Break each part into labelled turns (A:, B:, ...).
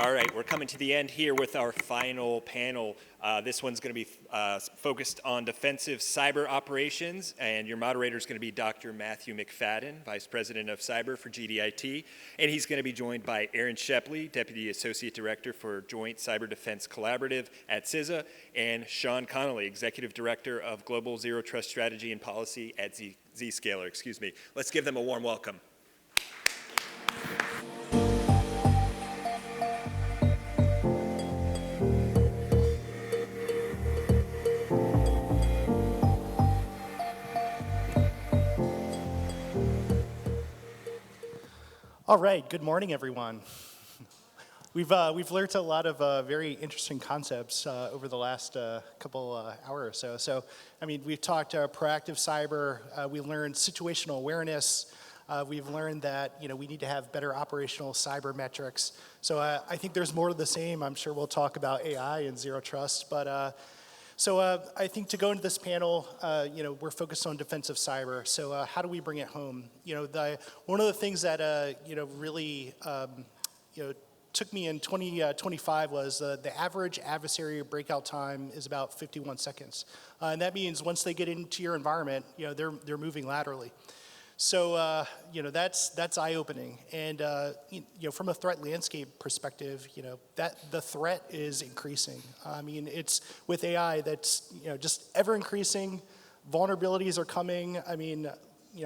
A: All right, we're coming to the end here with our final panel. This one's going to be focused on defensive cyber operations, and your moderator is going to be Dr. Matthew McFadden, Vice President of Cyber for GDIT, and he's going to be joined by Erin Shepley, Deputy Associate Director for Joint Cyber Defense Collaborative at CISA, and Sean Connelly, Executive Director of Global Zero Trust Strategy and Policy at Zscaler. Let's give them a warm welcome.
B: All right, good morning, everyone. We've learned a lot of very interesting concepts over the last couple hours or so. So, I mean, we've talked proactive cyber. We learned situational awareness. We've learned that we need to have better operational cyber metrics. So I think there's more to the same. I'm sure we'll talk about AI and zero trust, but. So I think to go into this panel, we're focused on defensive cyber. So how do we bring it home? One of the things that really took me in 2025 was the average adversary breakout time is about 51 seconds, and that means once they get into your environment, they're moving laterally. So that's eye-opening, and from a threat landscape perspective, that the threat is increasing. I mean, it's with AI that's just ever increasing. Vulnerabilities are coming. I mean,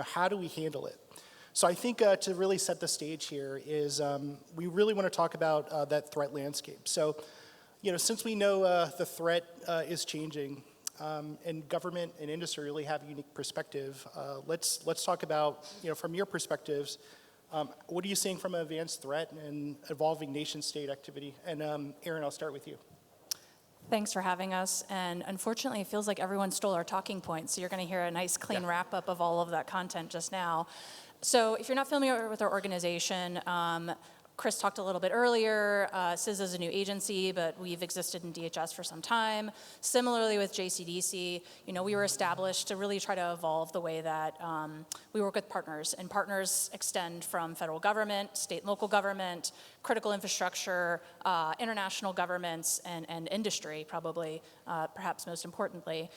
B: how do we handle it? So I think to really set the stage here is we really want to talk about that threat landscape. So since we know the threat is changing. And government and industry really have a unique perspective. Let's talk about, from your perspectives, what are you seeing from an advanced threat and evolving nation-state activity? And Erin, I'll start with you.
C: Thanks for having us. And unfortunately, it feels like everyone stole our talking points. So you're going to hear a nice, clean wrap-up of all of that content just now. So if you're not familiar with our organization, Chris talked a little bit earlier, CISA is a new agency, but we've existed in DHS for some time. Similarly with JCDC, we were established to really try to evolve the way that we work with partners, and partners extend from federal government, state and local government, critical infrastructure, international governments, and industry, probably, perhaps most importantly.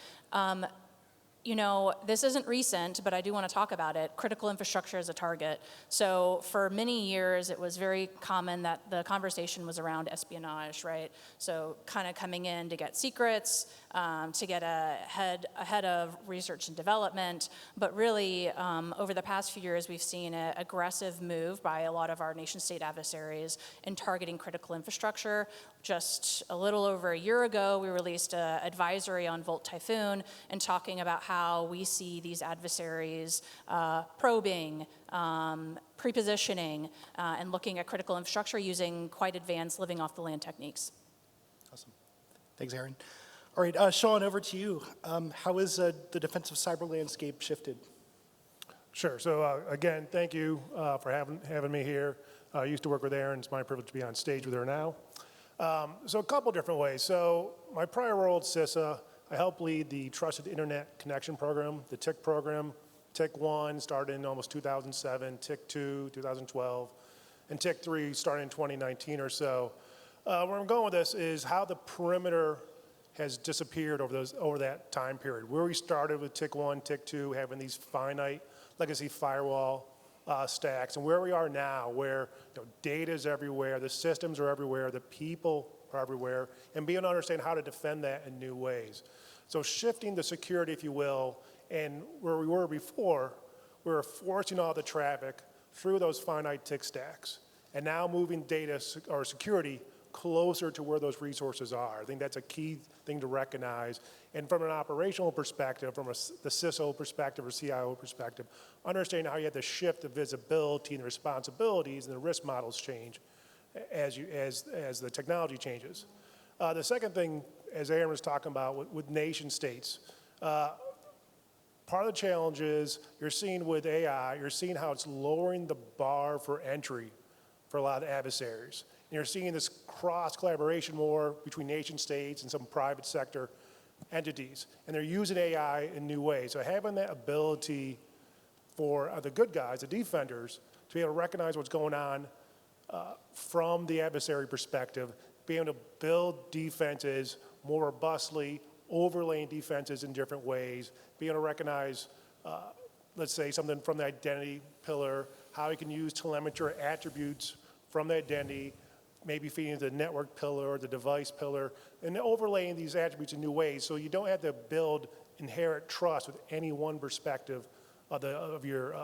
C: This isn't recent, but I do want to talk about it. Critical infrastructure is a target. So for many years, it was very common that the conversation was around espionage, right? So kind of coming in to get secrets, to get ahead of research and development. But really, over the past few years, we've seen an aggressive move by a lot of our nation-state adversaries in targeting critical infrastructure. Just a little over a year ago, we released an advisory on Volt Typhoon and talking about how we see these adversaries probing, pre-positioning, and looking at critical infrastructure using quite advanced living off the land techniques.
B: Awesome. Thanks, Erin. All right, Sean, over to you. How has the defensive cyber landscape shifted?
D: Sure. So again, thank you for having me here. I used to work with Erin. It's my privilege to be on stage with her now. So a couple different ways. So my prior role at CISA, I helped lead the Trusted Internet Connection Program, the TIC program. TIC 1 started in almost 2007, TIC 2, 2012, and TIC 3 started in 2019 or so. Where I'm going with this is how the perimeter has disappeared over that time period. Where we started with TIC 1, TIC 2, having these finite legacy firewall stacks, and where we are now, where data is everywhere, the systems are everywhere, the people are everywhere, and being able to understand how to defend that in new ways. So shifting the security, if you will, and where we were before, we were forcing all the traffic through those finite tick stacks, and now moving data or security closer to where those resources are. I think that's a key thing to recognize. And from an operational perspective, from the CISO perspective or CIO perspective, understanding how you have to shift the visibility and the responsibilities and the risk models change as the technology changes. The second thing, as Erin was talking about with nation states, part of the challenge is you're seeing with AI, you're seeing how it's lowering the bar for entry for a lot of adversaries. And you're seeing this cross-collaboration more between nation states and some private sector entities. And they're using AI in new ways. So having that ability for the good guys, the defenders, to be able to recognize what's going on from the adversary perspective, being able to build defenses more robustly, overlaying defenses in different ways, being able to recognize, let's say, something from the identity pillar, how you can use telemetry attributes from the identity, maybe feeding the network pillar or the device pillar, and overlaying these attributes in new ways so you don't have to build inherent trust with any one perspective of your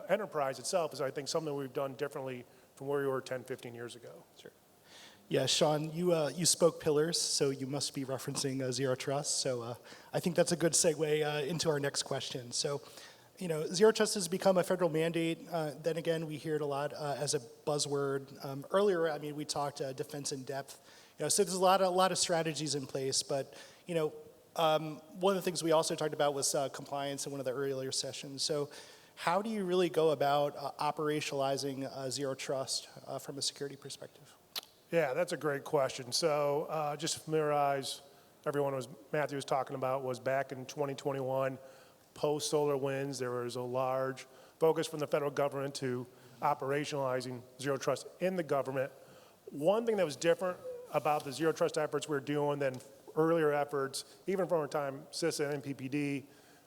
D: enterprise itself is, I think, something we've done differently from where we were 10, 15 years ago.
B: Sure. Yeah, Sean, you spoke pillars, so you must be referencing Zero Trust. So I think that's a good segue into our next question. So, Zero Trust has become a federal mandate. Then again, we hear it a lot as a buzzword. Earlier, we talked defense in depth. So there's a lot of strategies in place. But one of the things we also talked about was compliance in one of the earlier sessions. So how do you really go about operationalizing Zero Trust from a security perspective?
D: Yeah, that's a great question. So just to familiarize everyone, what Matthew was talking about was back in 2021, post-SolarWinds, there was a large focus from the federal government to operationalizing Zero Trust in the government. One thing that was different about the Zero Trust efforts we're doing than earlier efforts, even from our time CISA and PPD,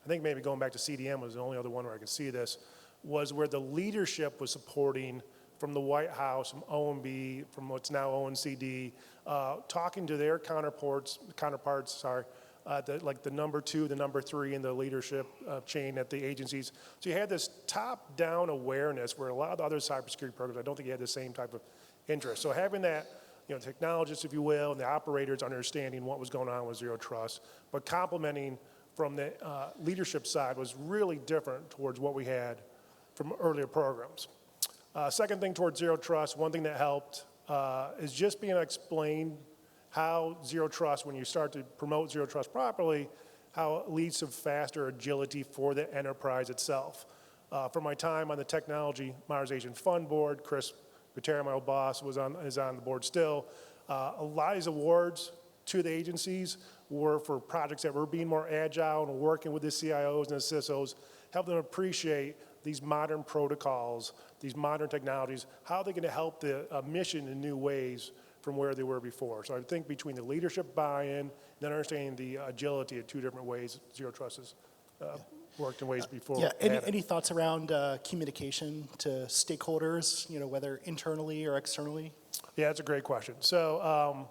D: I think maybe going back to CDM was the only other one where I could see this, was where the leadership was supporting from the White House, from OMB, from what's now ONCD, talking to their counterparts, like the number 2, the number 3 in the leadership chain at the agencies. So you had this top-down awareness where a lot of the other cybersecurity programs, I don't think you had the same type of interest. So having that, technologists, if you will, and the operators understanding what was going on with Zero Trust, but complementing from the leadership side was really different towards what we had from earlier programs. Second thing towards Zero Trust, one thing that helped is just being able to explain how Zero Trust, when you start to promote Zero Trust properly, how it leads to faster agility for the enterprise itself. From my time on the Technology Modernization Fund Board, Chris Patera, my old boss, is on the board still. A lot of these awards to the agencies were for projects that were being more agile and working with the CIOs and the CISOs, help them appreciate these modern protocols, these modern technologies, how they're going to help the mission in new ways from where they were before. So I think between the leadership buy-in and then understanding the agility of 2 different ways Zero Trust has worked in ways before.
B: Yeah, any thoughts around communication to stakeholders, whether internally or externally?
D: Yeah, that's a great question. So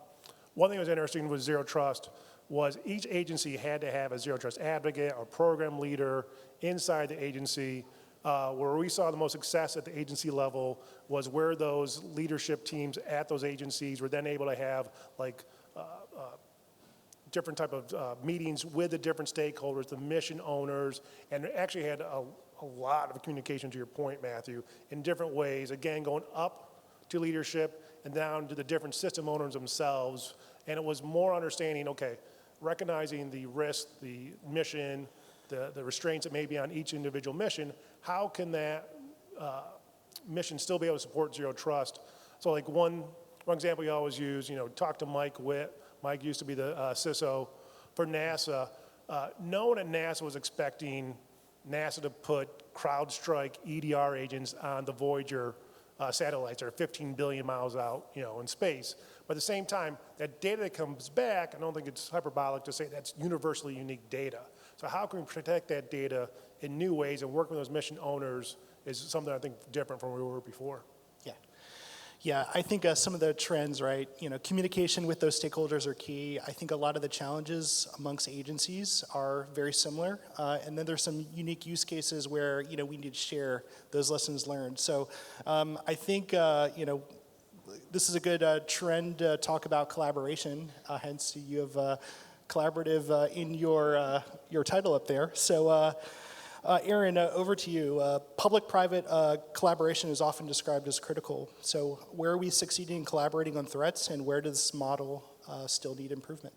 D: one thing that was interesting with Zero Trust was each agency had to have a Zero Trust advocate or program leader inside the agency. Where we saw the most success at the agency level was where those leadership teams at those agencies were then able to have different type of meetings with the different stakeholders, the mission owners, and actually had a lot of communication, to your point, Matthew, in different ways, again, going up to leadership and down to the different system owners themselves. And it was more understanding, okay, recognizing the risk, the mission, the restraints that may be on each individual mission, how can that mission still be able to support Zero Trust? So like one example you always use, talk to Mike Witt. Mike used to be the CISO for NASA. No one at NASA was expecting NASA to put CrowdStrike EDR agents on the Voyager satellites that are 15 billion miles out, in space. But at the same time, that data that comes back, I don't think it's hyperbolic to say that's universally unique data. So how can we protect that data in new ways and work with those mission owners is something I think different from where we were before.
B: Yeah, I think some of the trends, right, communication with those stakeholders are key. I think a lot of the challenges amongst agencies are very similar. And then there's some unique use cases where, we need to share those lessons learned. So I think, this is a good trend to talk about collaboration. Hence, you have collaborative in your title up there. So Erin, over to you. Public-private collaboration is often described as critical. So where are we succeeding in collaborating on threats, and where does this model still need improvement?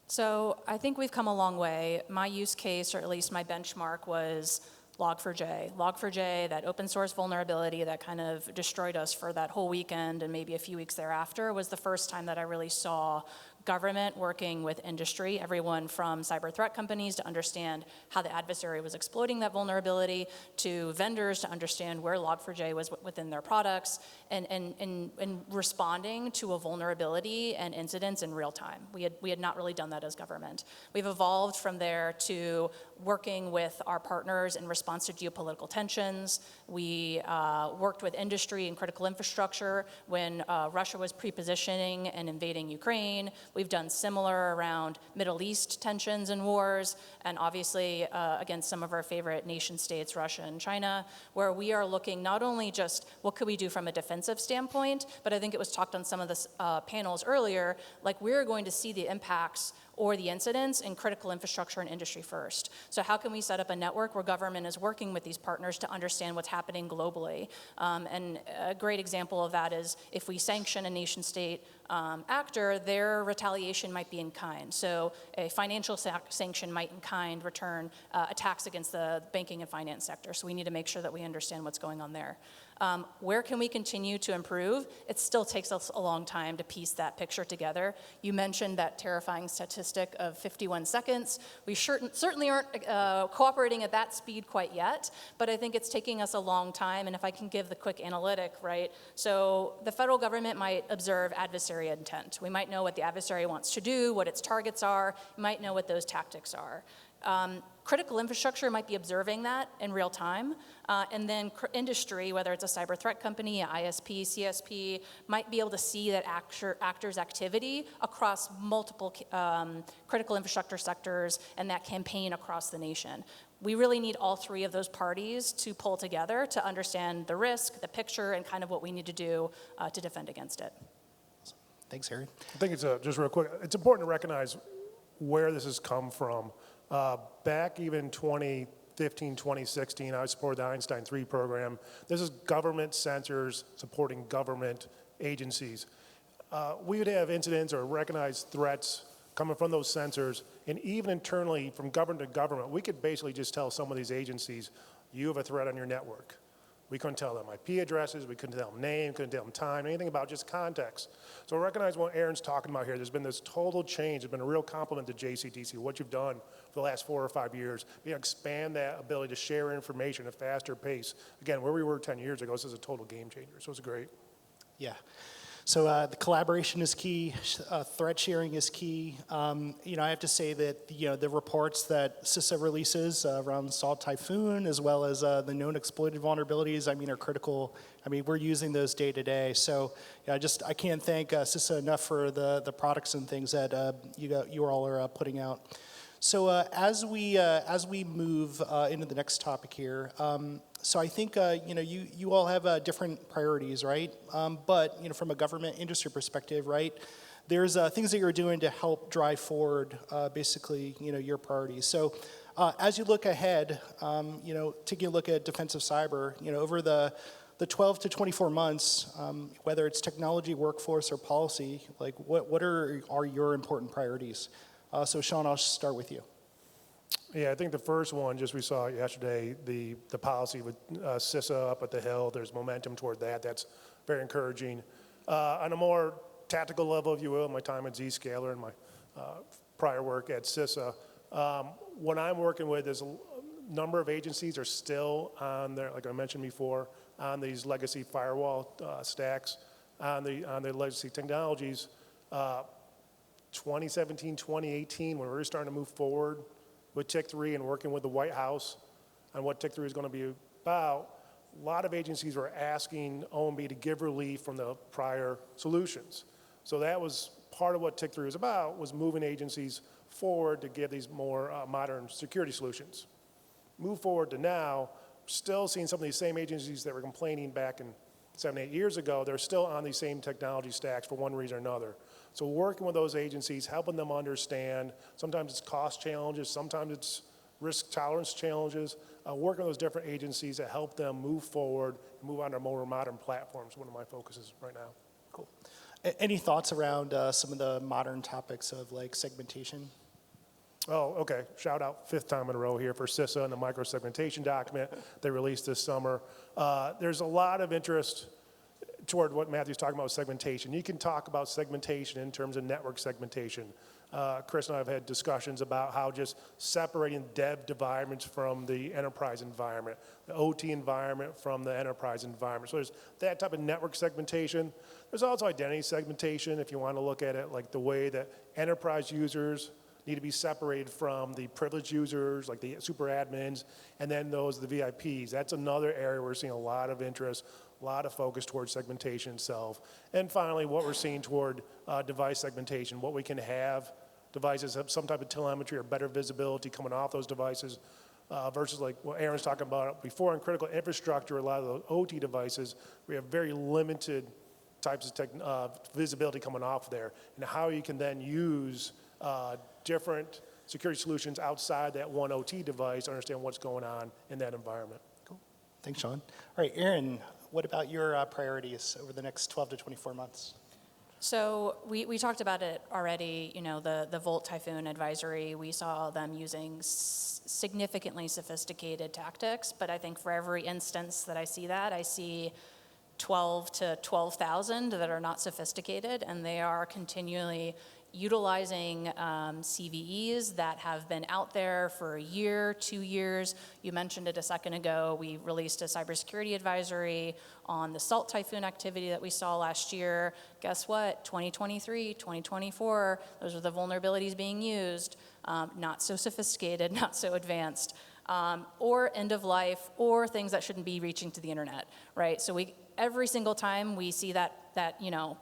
C: So I think we've come a long way. My use case, or at least my benchmark, was Log4j. Log4j, that open source vulnerability that kind of destroyed us for that whole weekend and maybe a few weeks thereafter, was the first time that I really saw government working with industry, everyone from cyber threat companies to understand how the adversary was exploiting that vulnerability, to vendors to understand where Log4j was within their products, and responding to a vulnerability and incidents in real time. We had not really done that as government. We've evolved from there to working with our partners in response to geopolitical tensions. We worked with industry and critical infrastructure when Russia was pre-positioning and invading Ukraine. We've done similar around Middle East tensions and wars, and obviously against some of our favorite nation states, Russia and China, where we are looking not only just what could we do from a defensive standpoint, but I think it was talked on some of the panels earlier, like we're going to see the impacts or the incidents in critical infrastructure and industry first. So how can we set up a network where government is working with these partners to understand what's happening globally? And a great example of that is if we sanction a nation state actor, their retaliation might be in kind. So a financial sanction might in kind return attacks against the banking and finance sector. So we need to make sure that we understand what's going on there. Where can we continue to improve? It still takes us a long time to piece that picture together. You mentioned that terrifying statistic of 51 seconds. We certainly aren't cooperating at that speed quite yet, but I think it's taking us a long time, and if I can give the quick analytic, right? So the federal government might observe adversary intent. We might know what the adversary wants to do, what its targets are, we might know what those tactics are. Critical infrastructure might be observing that in real time, and then industry, whether it's a cyber threat company, ISP, CSP, might be able to see that actors' activity across multiple critical infrastructure sectors and that campaign across the nation. We really need all three of those parties to pull together to understand the risk, the picture, and kind of what we need to do to defend against it.
B: Thanks, Erin.
D: I think it's just real quick. It's important to recognize where this has come from. Back even 2015, 2016, I supported the Einstein 3 program. This is government sensors supporting government agencies. We would have incidents or recognized threats coming from those sensors, and even internally from government to government, we could basically just tell some of these agencies, you have a threat on your network. We couldn't tell them IP addresses, we couldn't tell them name, couldn't tell them time, anything about just context. So I recognize what Erin's talking about here. There's been this total change. There's been a real compliment to JCDC, what you've done for the last 4 or 5 years. You know, expand that ability to share information at a faster pace. Again, where we were 10 years ago, this is a total game changer. So it's great.
B: Yeah. So the collaboration is key, threat sharing is key. You know, I have to say that, you know, the reports that CISA releases around Salt Typhoon, as well as the known exploited vulnerabilities, I mean, are critical. I mean, we're using those day to day. So yeah, I can't thank CISA enough for the products and things that you all are putting out. So as we move into the next topic here, so I think you know, you all have different priorities, right? But you know, from a government industry perspective, right? There's things that you're doing to help drive forward, basically, you know, your priorities. So as you look ahead, you know, taking a look at defensive cyber, you know, over the 12 to 24 months, whether it's technology, workforce, or policy, like what are your important priorities? So Sean, I'll start with you.
D: Yeah, I think the first one, just we saw yesterday, the policy with CISA up at the Hill, there's momentum toward that. That's very encouraging. On a more tactical level, if you will, my time at Zscaler and my prior work at CISA, what I'm working with is a number of agencies are still on their, like I mentioned before, on these legacy firewall stacks, on the legacy technologies. 2017, 2018, when we were starting to move forward with TIC3 and working with the White House on what TIC3 is going to be about, a lot of agencies were asking OMB to give relief from the prior solutions. So that was part of what TIC3 was about, was moving agencies forward to give these more modern security solutions. Move forward to now, still seeing some of these same agencies that were complaining back in 7, 8 years ago, they're still on these same technology stacks for one reason or another. So working with those agencies, helping them understand, sometimes it's cost challenges, sometimes it's risk tolerance challenges, working with those different agencies that help them move forward and move on to more modern platforms, one of my focuses right now.
B: Cool. Any thoughts around some of the modern topics of like segmentation?
D: Oh, okay. Shout out, 5th time in a row here for CISA and the micro-segmentation document they released this summer. There's a lot of interest toward what Matthew's talking about with segmentation. You can talk about segmentation in terms of network segmentation. Chris and I have had discussions about how just separating dev environments from the enterprise environment, the OT environment from the enterprise environment. So there's that type of network segmentation. There's also identity segmentation, if you want to look at it like the way that enterprise users need to be separated from the privileged users, like the super admins, and then those, the VIPs. That's another area we're seeing a lot of interest, a lot of focus towards segmentation itself. And finally, what we're seeing toward device segmentation, what we can have devices have some type of telemetry or better visibility coming off those devices versus like what Aaron's talking about before in critical infrastructure, a lot of the OT devices, we have very limited types of visibility coming off there, and how you can then use different security solutions outside that one OT device to understand what's going on in that environment.
B: Cool. Thanks, Sean. All right, Erin, what about your priorities over the next 12 to 24 months?
C: So we talked about it already, you know, the Volt Typhoon advisory, we saw them using significantly sophisticated tactics, but I think for every instance that I see 12 to 12,000 that are not sophisticated, and they are continually utilizing CVEs that have been out there for a year, 2 years. You mentioned it a second ago. We released a cybersecurity advisory on the Salt Typhoon activity that we saw last year. Guess what? 2023, 2024, those are the vulnerabilities being used. Not so sophisticated, not so advanced. Or end of life, or things that shouldn't be reaching to the internet, right? So every single time we see that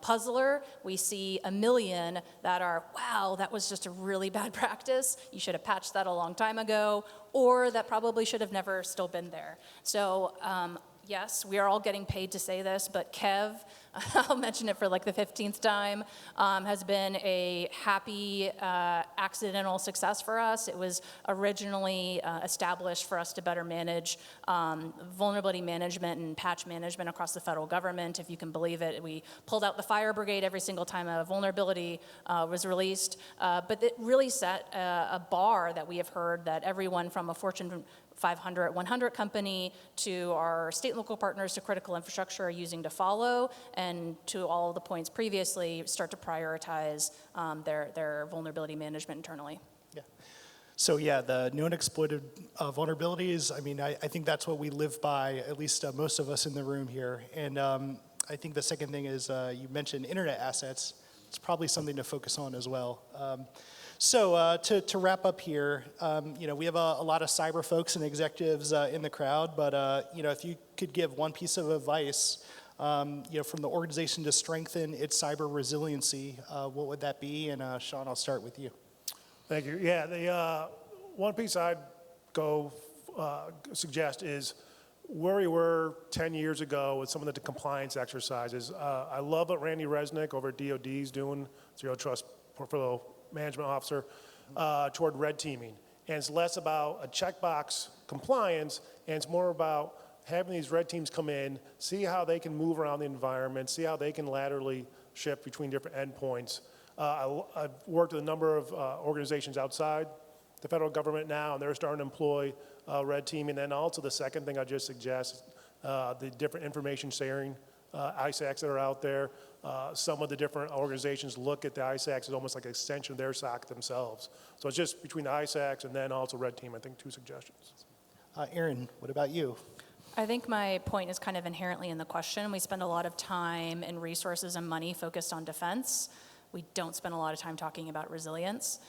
C: puzzler, we see a million that are, wow, that was just a really bad practice. You should have patched that a long time ago, or that probably should have never still been there. So yes, we are all getting paid to say this, but Kev, I'll mention it for like the 15th time, has been a happy accidental success for us. It was originally established for us to better manage vulnerability management and patch management across the federal government. If you can believe it, we pulled out the fire brigade every single time a vulnerability was released. But it really set a bar that we have heard that everyone from a Fortune 500, 100 company to our state and local partners to critical infrastructure are using to follow, and to all of the points previously, start to prioritize their vulnerability management internally.
B: Yeah. So yeah, the known exploited vulnerabilities, I mean, I think that's what we live by, at least most of us in the room here. And I think the second thing is you mentioned internet assets. It's probably something to focus on as well. So to wrap up here, we have a lot of cyber folks and executives in the crowd, but if you could give one piece of advice, from the organization to strengthen its cyber resiliency, what would that be? And Sean, I'll start with you.
D: Thank you. Yeah, the one piece I'd go suggest is where we were 10 years ago with some of the compliance exercises. I love what Randy Resnick over at DoD is doing, Zero Trust Portfolio Management Officer, toward red teaming. And it's less about a checkbox compliance, and it's more about having these red teams come in, see how they can move around the environment, see how they can laterally shift between different endpoints. I've worked with a number of organizations outside the federal government now, and they're starting to employ red teaming. And then also the second thing I just suggest, the different information sharing ISACs that are out there. Some of the different organizations look at the ISACs as almost like an extension of their SOC themselves. So it's just between the ISACs and then also red team, I think 2 suggestions.
B: Erin, what about you?
C: I think my point is kind of inherently in the question. We spend a lot of time and resources and money focused on defense. We don't spend a lot of time talking about resilience.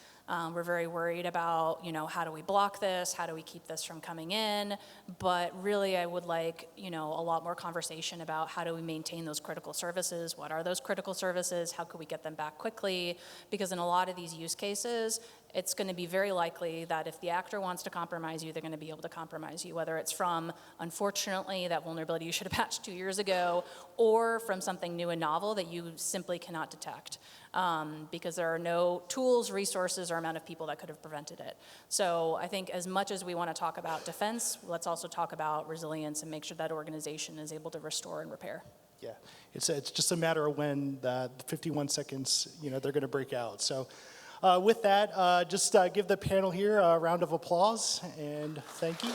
C: We're very worried about, how do we block this? How do we keep this from coming in? But really, I would like, a lot more conversation about how do we maintain those critical services? What are those critical services? How could we get them back quickly? Because in a lot of these use cases, it's going to be very likely that if the actor wants to compromise you, they're going to be able to compromise you, whether it's from, unfortunately, that vulnerability you should have patched 2 years ago, or from something new and novel that you simply cannot detect. Because there are no tools, resources, or amount of people that could have prevented it. So I think as much as we want to talk about defense, let's also talk about resilience and make sure that organization is able to restore and repair.
B: Yeah, it's just a matter of when the 51 seconds, they're going to break out. So with that, just give the panel here a round of applause, and thank you.